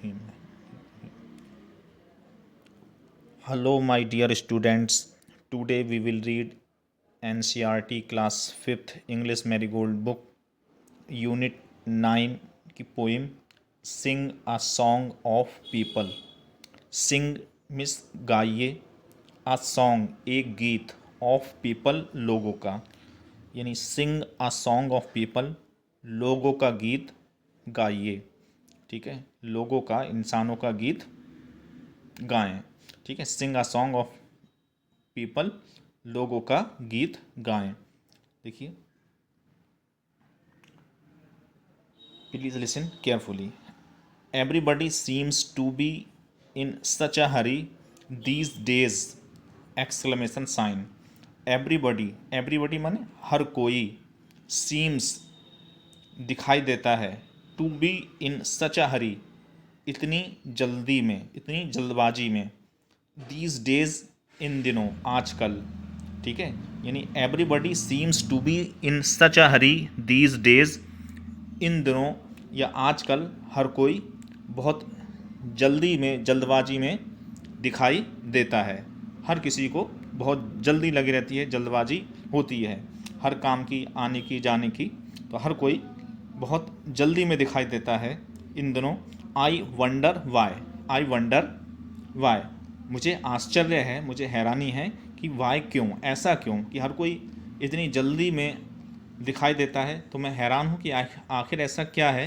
Rahim. Hello my dear students, today we will read NCERT class 5th English Marigold book unit 9 की poem Sing a Song of People। Sing miss गाइए, a song एक गीत, of people लोगों का, यानी sing a song of people लोगों का गीत गाइए। ठीक है, लोगों का, इंसानों का गीत गाएं। ठीक है, sing a song of people लोगों का गीत गाएं। देखिए, please listen carefully. Everybody seems to be in such a hurry these days! Exclamation sign. Everybody, everybody माने हर कोई, सीम्स दिखाई देता है, to be in such a हरी इतनी जल्दी में, इतनी जल्दबाजी में, दीज डेज इन दिनों, आजकल। ठीक है, यानी everybody seems to be in such a hurry these days, इन दिनों या आजकल हर कोई बहुत जल्दी में, जल्दबाजी में दिखाई देता है। हर किसी को बहुत जल्दी लगी रहती है, जल्दबाजी होती है हर काम की, आने की, जाने की, तो हर कोई बहुत जल्दी में दिखाई देता है इन दिनों। I wonder why, I wonder why, मुझे आश्चर्य है, मुझे हैरानी है कि वाई क्यों, ऐसा क्यों कि हर कोई इतनी जल्दी में दिखाई देता है। तो मैं हैरान हूँ कि आखिर ऐसा क्या है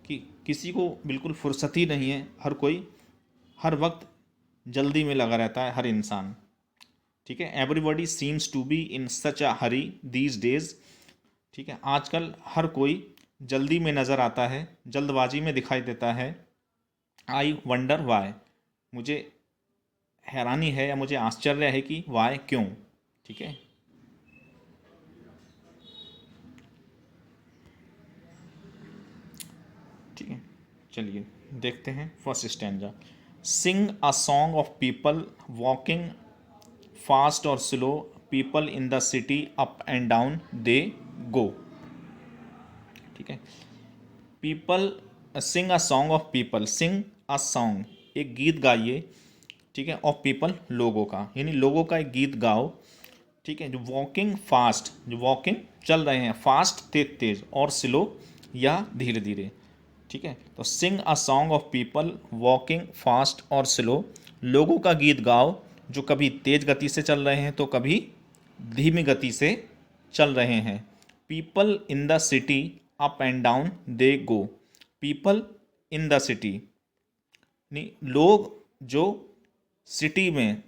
कि किसी को बिल्कुल फुर्सत ही नहीं है, हर कोई हर वक्त जल्दी में लगा रहता है, हर इंसान। ठीक है, everybody seems to be in such a hurry these days. ठीक है, आजकल हर कोई जल्दी में नज़र आता है, जल्दबाजी में दिखाई देता है। आई वंडर वाई, मुझे हैरानी है या मुझे आश्चर्य है कि वाई क्यों। ठीक है, ठीक है, चलिए देखते हैं first stanza. Sing a song of people walking fast और slow, people in the city up and down they go. ठीक है, people, sing a song of people, sing a song एक गीत गाइए। ठीक है, ऑफ पीपल लोगों का, यानी लोगों का एक गीत गाओ। ठीक है, जो वॉकिंग फास्ट, जो वॉकिंग चल रहे हैं, फास्ट तेज तेज, और स्लो या धीरे धीरे। ठीक है, तो sing a song of people walking fast और स्लो, लोगों का गीत गाओ जो कभी तेज गति से चल रहे हैं तो कभी धीमी गति से चल रहे हैं। People in the city up and down they go, people in the city, नहीं लोग जो सिटी में,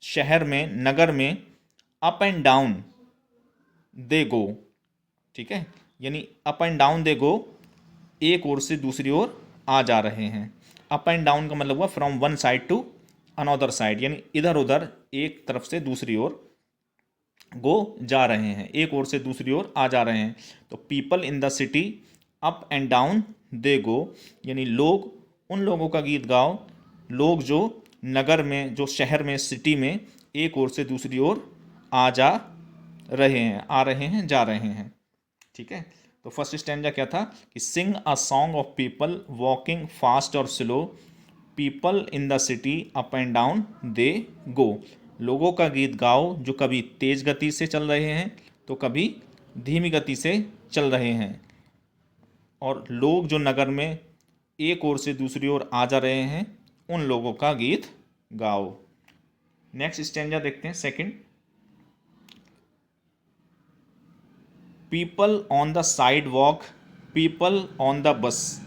शहर में, नगर में, up and down they go. ठीक है, यानी अप एंड डाउन दे गो, एक ओर से दूसरी ओर आ जा रहे हैं। अप एंड डाउन का मतलब हुआ from one side to another side, यानी इधर उधर, एक तरफ से दूसरी ओर गो जा रहे हैं, एक ओर से दूसरी ओर आ जा रहे हैं। तो people in the city up and down they go, यानी लोग, उन लोगों का गीत गाओ, लोग जो नगर में, जो शहर में, सिटी में एक ओर से दूसरी ओर आ जा रहे हैं, आ रहे हैं, जा रहे हैं। ठीक है, तो फर्स्ट स्टैंजा क्या था कि sing a song of people walking fast और slow, people in the city up and down they go, लोगों का गीत गाओ जो कभी तेज गति से चल रहे हैं तो कभी धीमी गति से चल रहे हैं, और लोग जो नगर में एक ओर से दूसरी ओर आ जा रहे हैं, उन लोगों का गीत गाओ। नेक्स्ट स्टैंजा देखते हैं, second. People on the side walk, people on the bus,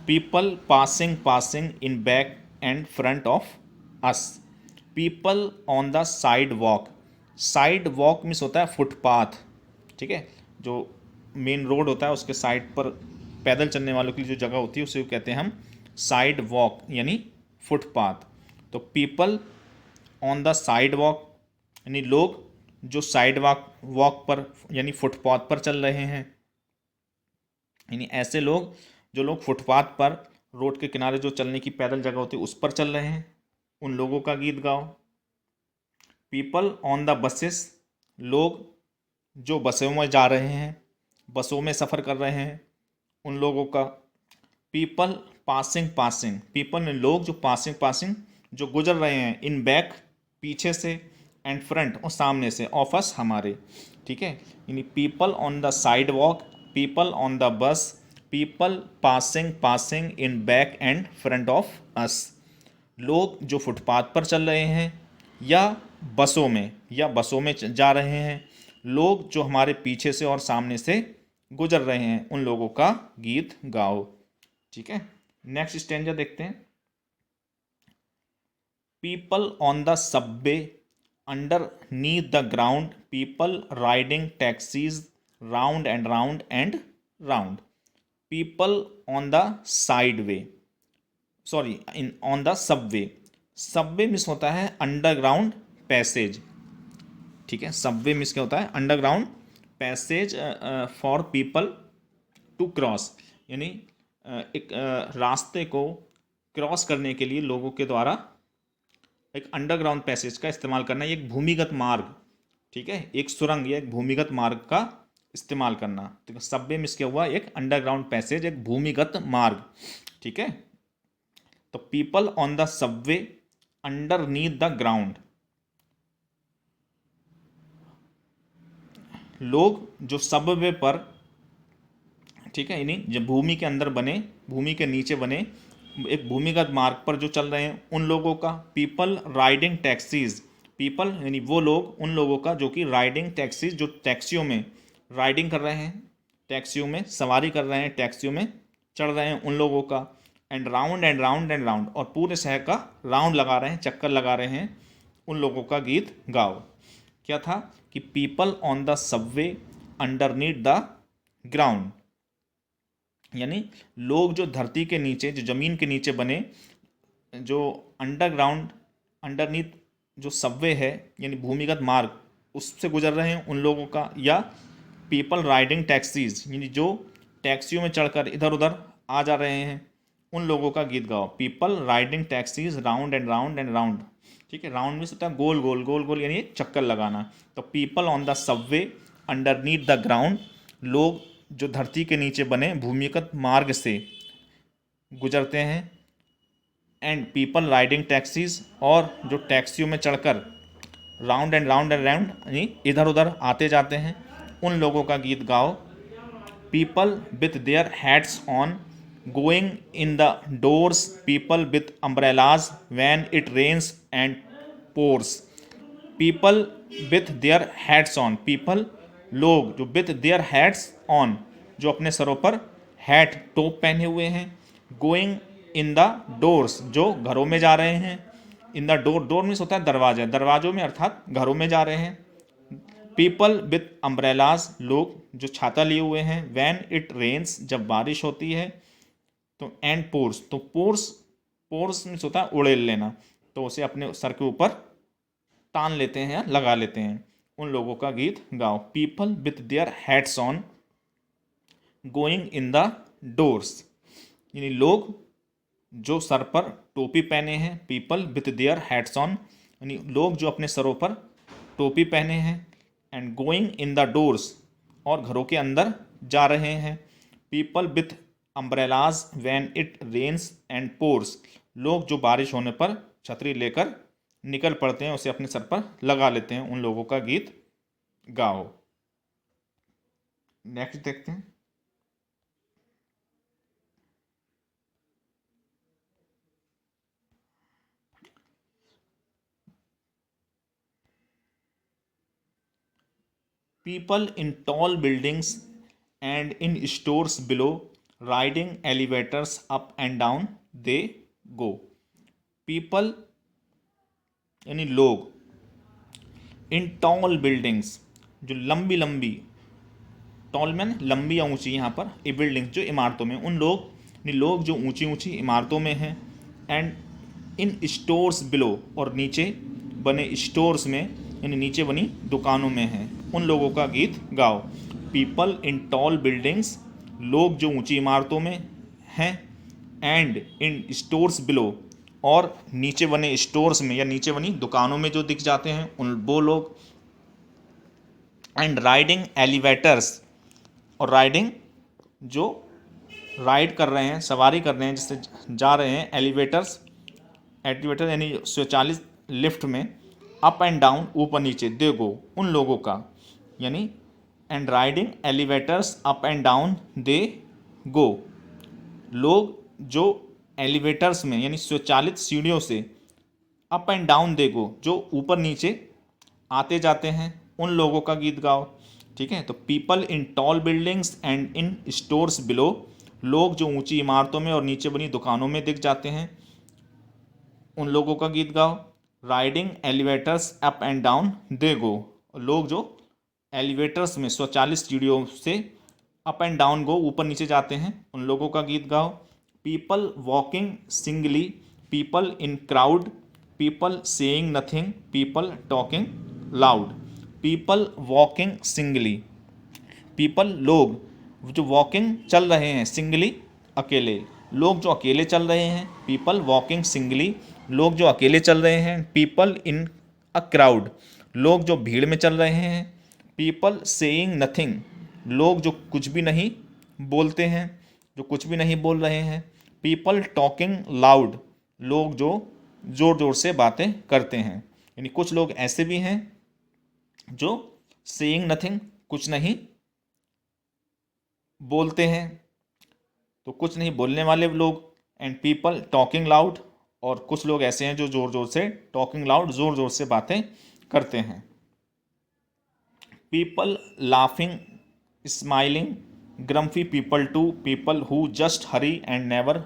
people passing passing in back and front of us, people on the side walk, side walk means होता है फुटपाथ। ठीक है, जो मेन रोड होता है उसके साइड पर पैदल चलने वालों के लिए जो जगह होती है उसे कहते हैं हम साइड वॉक, यानी फुटपाथ। तो people on the side walk, यानी लोग जो साइड वॉक वॉक पर, यानी फुटपाथ पर चल रहे हैं, यानी ऐसे लोग, जो लोग फुटपाथ पर, रोड के किनारे जो चलने की पैदल जगह होती है उस पर चल रहे हैं, उन लोगों का गीत गाओ। पीपल ऑन द बसेस, लोग जो बसों में जा रहे हैं, बसों में सफ़र कर रहे हैं, उन लोगों का। पीपल पासिंग पासिंग, पीपल में लोग जो पासिंग पासिंग जो गुजर रहे हैं, इन बैक पीछे से, एंड फ्रंट और सामने से, ऑफ अस हमारे, ठीक है। यानी people on the side walk, people on the bus, people passing passing in back and front of us, लोग जो फुटपाथ पर चल रहे हैं या बसों में जा रहे हैं, लोग जो हमारे पीछे से और सामने से गुजर रहे हैं, उन लोगों का गीत गाओ, ठीक है। नेक्स्ट स्टैंजा देखते हैं। People on the Subway underneath the ground, people riding taxis round and round and round, people on the side way, sorry in on the Subway, subway मिस होता है अंडरग्राउंड पैसेज, ठीक है। सबवे मिस क्या होता है, underground passage for people to cross, यानी एक रास्ते को क्रॉस करने के लिए लोगों के द्वारा एक अंडरग्राउंड पैसेज का इस्तेमाल करना, एक भूमिगत मार्ग, ठीक है, एक सुरंग या एक भूमिगत मार्ग का इस्तेमाल करना। तो सबवे मिस क्या हुआ, एक अंडरग्राउंड पैसेज, एक भूमिगत मार्ग, ठीक है। तो people on the Subway underneath the ground, लोग जो सबवे पर, ठीक है, यानी जब भूमि के अंदर बने, भूमि के नीचे बने एक भूमिगत मार्ग पर जो चल रहे हैं, उन लोगों का। पीपल राइडिंग टैक्सीज, पीपल यानी वो लोग, उन लोगों का जो कि राइडिंग टैक्सीज, जो टैक्सियों में राइडिंग कर रहे हैं, टैक्सियों में सवारी कर रहे हैं, टैक्सियों में चढ़ रहे हैं, उन लोगों का। And round and round and round, और पूरे शहर का राउंड लगा रहे हैं, चक्कर लगा रहे हैं, उन लोगों का गीत गाओ। क्या था कि people on the Subway underneath the ground, यानी लोग जो धरती के नीचे, जो ज़मीन के नीचे बने, जो अंडरग्राउंड अंडरनीथ जो सबवे है यानी भूमिगत मार्ग, उससे गुजर रहे हैं, उन लोगों का। या पीपल राइडिंग टैक्सीज, यानी जो टैक्सियों में चढ़कर इधर उधर आ जा रहे हैं, उन लोगों का गीत गाओ। People riding taxis round and round and round, ठीक है। राउंड में होता है गोल गोल गोल गोल, यानी एक चक्कर लगाना। तो people on the Subway underneath the ground, लोग जो धरती के नीचे बने भूमिगत मार्ग से गुजरते हैं। एंड पीपल राइडिंग टैक्सीज, और जो टैक्सियों में चढ़कर round and round and round यानी इधर उधर आते जाते हैं, उन लोगों का गीत गाओ। People with their hats on going in the doors, people with umbrellas when it rains and pours, people with their hats on, people लोग जो विथ देयर हैट्स ऑन, जो अपने सरों पर हैट टोप पहने हुए हैं। गोइंग इन द डोर्स, जो घरों में जा रहे हैं। In the door, door means होता है दरवाजा, दरवाजों में अर्थात घरों में जा रहे हैं। पीपल विथ अम्ब्रेलाज, लोग जो छाता लिए हुए हैं। वैन इट रेन्स, जब बारिश होती है। तो एंड पोर्स, तो पोर्स, पोर्स मीन्स होता है उड़ेल लेना, तो उसे अपने सर के ऊपर तान लेते हैं या लगा लेते हैं, उन लोगों का गीत गाओ। People with their hats on going in the doors, यानी लोग जो सर पर टोपी पहने हैं। People with their hats on, यानी लोग जो अपने सरों पर टोपी पहने हैं। And going in the doors, और घरों के अंदर जा रहे हैं। People with umbrellas when it rains and pours, लोग जो बारिश होने पर छतरी लेकर निकल पड़ते हैं, उसे अपने सर पर लगा लेते हैं, उन लोगों का गीत गाओ। नेक्स्ट देखते हैं। People in tall buildings and in stores below, riding elevators up and down they go. People यानी लोग, इन टॉल बिल्डिंग्स, जो लंबी लंबी, टॉल मैन लंबी या ऊंची, यहाँ पर ये बिल्डिंग्स जो इमारतों में, उन लोग यानी लोग जो ऊंची ऊंची इमारतों में हैं। एंड इन स्टोर्स बिलो, और नीचे बने स्टोर्स में यानी नीचे बनी दुकानों में हैं, उन लोगों का गीत गाओ। पीपल इन टॉल बिल्डिंग्स, लोग जो ऊंची इमारतों में हैं। एंड इन स्टोर्स बिलो, और नीचे बने स्टोर्स में या नीचे बनी दुकानों में जो दिख जाते हैं, उन वो लोग। एंड राइडिंग एलिवेटर्स, और राइडिंग जो राइड कर रहे हैं, सवारी कर रहे हैं, जिससे जा रहे हैं एलिवेटर यानी स्वचालित लिफ्ट में, अप एंड डाउन ऊपर नीचे, दे गो उन लोगों का, यानी and riding elevators up and down they go, लोग जो एलिवेटर्स में यानी स्वचालित सीढ़ियों से up and down they go जो ऊपर नीचे आते जाते हैं, उन लोगों का गीत गाओ। ठीक है, तो people in tall buildings and in stores below, लोग जो ऊंची इमारतों में और नीचे बनी दुकानों में दिख जाते हैं, उन लोगों का गीत गाओ। Riding elevators up and down they go, लोग जो एलिवेटर्स में स्वचालित सीढ़ियों से अप एंड डाउन गो ऊपर नीचे जाते हैं, उन लोगों का गीत गाओ। People walking singly, people in crowd, people saying nothing, people talking loud. People walking singly, people लोग जो वॉकिंग चल रहे हैं, सिंगली अकेले, लोग जो अकेले चल रहे हैं, पीपल वॉकिंग सिंगली, लोग जो अकेले चल रहे हैं। पीपल इन अ क्राउड, लोग जो भीड़ में चल रहे हैं। पीपल सेइंग नथिंग, लोग जो कुछ भी नहीं बोलते हैं, जो कुछ भी नहीं बोल रहे हैं। पीपल टॉकिंग लाउड, लोग जो ज़ोर ज़ोर से बातें करते हैं, यानी कुछ लोग ऐसे भी हैं जो सेइंग नथिंग, कुछ नहीं बोलते हैं, तो कुछ नहीं बोलने वाले लोग। एंड पीपल टॉकिंग लाउड, और कुछ लोग ऐसे हैं जो ज़ोर ज़ोर से टॉकिंग लाउड, ज़ोर ज़ोर से बातें करते हैं। People laughing smiling grumpy people too, people who just hurry and never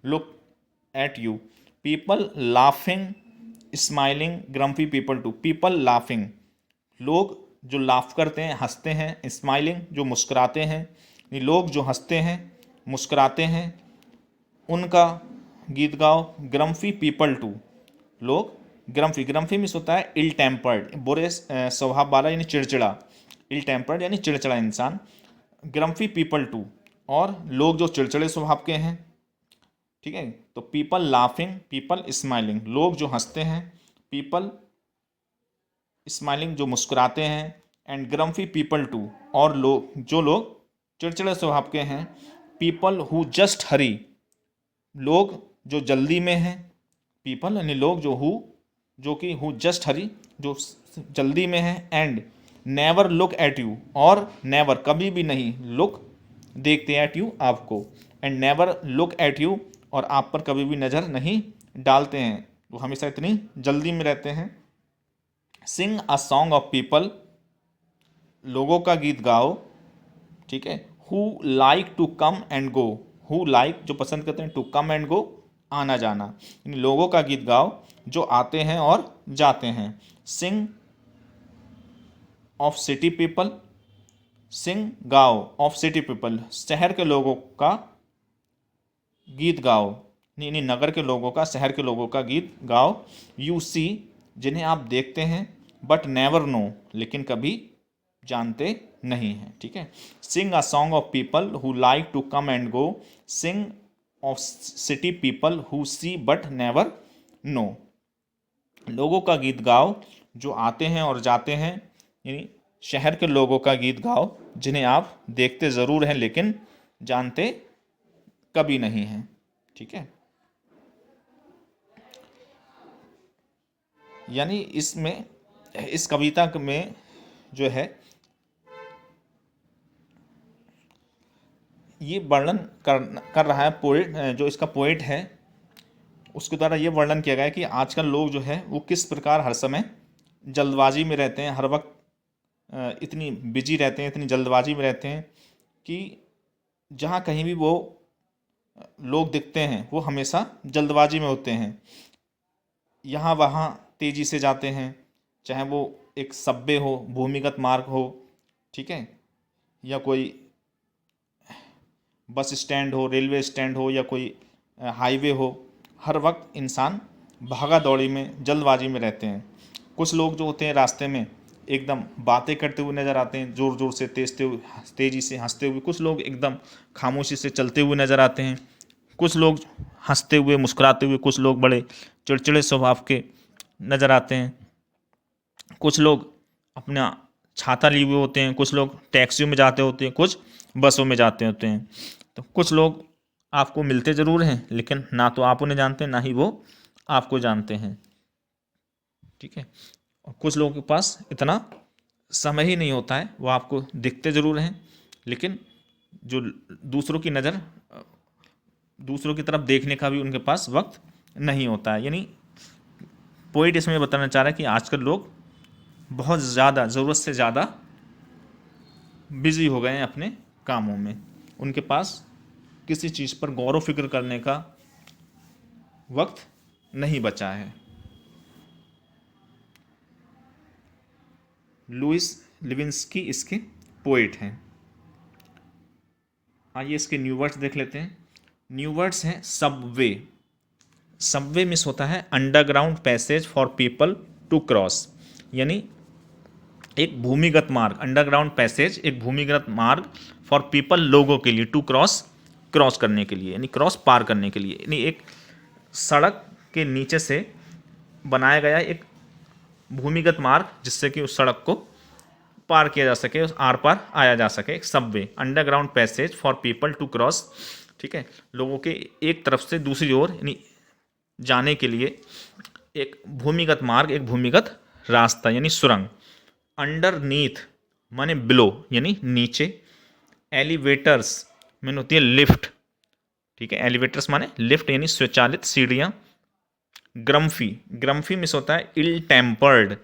look at you. People laughing smiling grumpy people too, people laughing, लोग जो लाफ करते हैं, हंसते हैं। स्माइलिंग, जो मुस्कुराते हैं, ये लोग जो हंसते हैं मुस्कुराते हैं, उनका गीत गाओ। ग्रम्फी पीपल टू, लोग ग्रम्फी, ग्रम्फी मीन्स होता है इल टेम्पर्ड, बुरे स्वभाव वाला यानी चिड़चिड़ा, इल टेम्पर्ड यानी चिड़चिड़ा इंसान। ग्रम्फी पीपल टू, और लोग जो चिड़चिड़े स्वभाव के हैं। ठीक है, तो पीपल लाफिंग, पीपल स्माइलिंग, लोग जो हंसते हैं। पीपल स्माइलिंग, जो मुस्कुराते हैं। एंड ग्रम्फी पीपल टू, और लोग चिड़चिड़े स्वभाव के हैं। पीपल हु जस्ट हरी, लोग जो जल्दी में हैं। पीपल यानी लोग जो कि हु जस्ट हरी, जो जल्दी में है। And never look at you, और नेवर कभी भी नहीं, लुक देखते, एट यू आपको। And never look at you, और आप पर कभी भी नज़र नहीं डालते हैं, वो हमेशा इतनी जल्दी में रहते हैं। Sing a song of people, लोगों का गीत गाओ। ठीक है, who like to come and go, who like, जो पसंद करते हैं, टू कम एंड गो, आना जाना, इन लोगों का गीत गाओ जो आते हैं और जाते हैं। सिंग ऑफ सिटी पीपल, सिंग गाओ ऑफ सिटी पीपल, शहर के लोगों का गीत गाओ, नहीं नगर के लोगों का, शहर के लोगों का गीत गाओ। यू सी, जिन्हें आप देखते हैं, बट नेवर नो, लेकिन कभी जानते नहीं हैं। ठीक है, sing a song of people who like to come and go, sing of city people who see but never know, लोगों का गीत गाओ जो आते हैं और जाते हैं, यानी शहर के लोगों का गीत गाओ जिन्हें आप देखते ज़रूर हैं लेकिन जानते कभी नहीं हैं। ठीक है, यानी इसमें, इस कविता में जो है ये वर्णन कर रहा है पोएट, जो इसका पोएट है उसके द्वारा ये वर्णन किया गया है कि आजकल लोग जो है वो किस प्रकार हर समय जल्दबाजी में रहते हैं, हर वक्त इतनी बिजी रहते हैं, इतनी जल्दबाजी में रहते हैं कि जहाँ कहीं भी वो लोग दिखते हैं वो हमेशा जल्दबाजी में होते हैं, यहाँ वहाँ तेज़ी से जाते हैं, चाहे वो एक सबवे हो, भूमिगत मार्ग हो, ठीक है, या कोई बस स्टैंड हो, रेलवे स्टैंड हो, या कोई हाईवे हो, हर वक्त इंसान भागा दौड़ी में, जल्दबाजी में रहते हैं। कुछ लोग जो होते हैं रास्ते में एकदम बातें करते हुए नज़र आते हैं, ज़ोर ज़ोर से तेज़ी से हंसते हुए। कुछ लोग एकदम खामोशी से चलते हुए नज़र आते हैं। कुछ लोग हंसते हुए, मुस्कुराते हुए। कुछ लोग बड़े चिड़चिड़े स्वभाव के नज़र आते हैं। कुछ लोग अपना छाता लिए हुए होते हैं। कुछ लोग टैक्सियों में जाते होते हैं, कुछ बसों में जाते होते हैं। तो कुछ लोग आपको मिलते ज़रूर हैं, लेकिन ना तो आप उन्हें जानते हैं, ना ही वो आपको जानते हैं। ठीक है। और कुछ लोगों के पास इतना समय ही नहीं होता है, वो आपको दिखते ज़रूर हैं, लेकिन जो दूसरों की नज़र, दूसरों की तरफ देखने का भी उनके पास वक्त नहीं होता है। यानी पोइट इसमें बताना चाह रहा है कि आजकल लोग बहुत ज़्यादा, ज़रूरत से ज़्यादा बिजी हो गए हैं अपने कामों में। उनके पास किसी चीज़ पर गौर व फिक्र करने का वक्त नहीं बचा है। लुइस लिविंस्की इसके पोइट हैं। आइए इसके न्यू वर्ड्स देख लेते हैं। न्यू वर्ड्स हैं सबवे। सबवे मिस होता है underground passage for people to cross, यानी एक भूमिगत मार्ग। अंडरग्राउंड पैसेज एक भूमिगत मार्ग फॉर पीपल, लोगों के लिए, टू क्रॉस, क्रॉस करने के लिए, यानी क्रॉस पार करने के लिए। यानी एक सड़क के नीचे से बनाया गया एक भूमिगत मार्ग जिससे कि उस सड़क को पार किया जा सके, उस आर पार आया जा सके। एक subway, underground passage for people to cross. ठीक है, लोगों के एक तरफ से दूसरी ओर यानी जाने के लिए एक भूमिगत मार्ग, एक भूमिगत रास्ता यानी सुरंग। अंडरनीथ माने बिलो यानी नीचे। एलिवेटर्स मीन होती है लिफ्ट। ठीक है, एलिवेटर्स माने लिफ्ट यानी स्वचालित सीढ़ियाँ। ग्रम्फी, ग्रम्फी मिस होता है इल टेम्पर्ड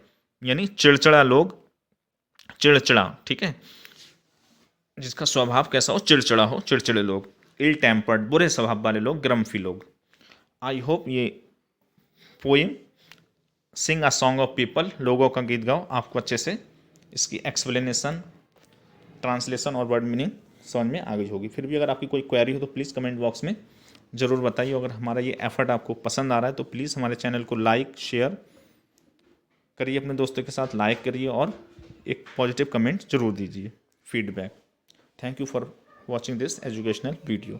यानी चिड़चिड़ा लोग, चिड़चिड़ा। ठीक है, जिसका स्वभाव कैसा हो, चिड़चिड़ा हो, चिड़चिड़े लोग। इल टेम्पर्ड बुरे स्वभाव वाले लोग, ग्रम्फी लोग। आई होप ये poem sing a song of people, लोगों का गीत गाओ, आपको अच्छे से इसकी एक्सप्लेनेशन, ट्रांसलेशन और वर्ड मीनिंग समझ में आ गई होगी। फिर भी अगर आपकी कोई क्वेरी हो तो प्लीज़ कमेंट बॉक्स में ज़रूर बताइए। अगर हमारा ये एफर्ट आपको पसंद आ रहा है तो प्लीज़ हमारे चैनल को लाइक शेयर करिए, अपने दोस्तों के साथ लाइक करिए और एक पॉजिटिव कमेंट ज़रूर दीजिए, feedback. Thank you for watching this educational video.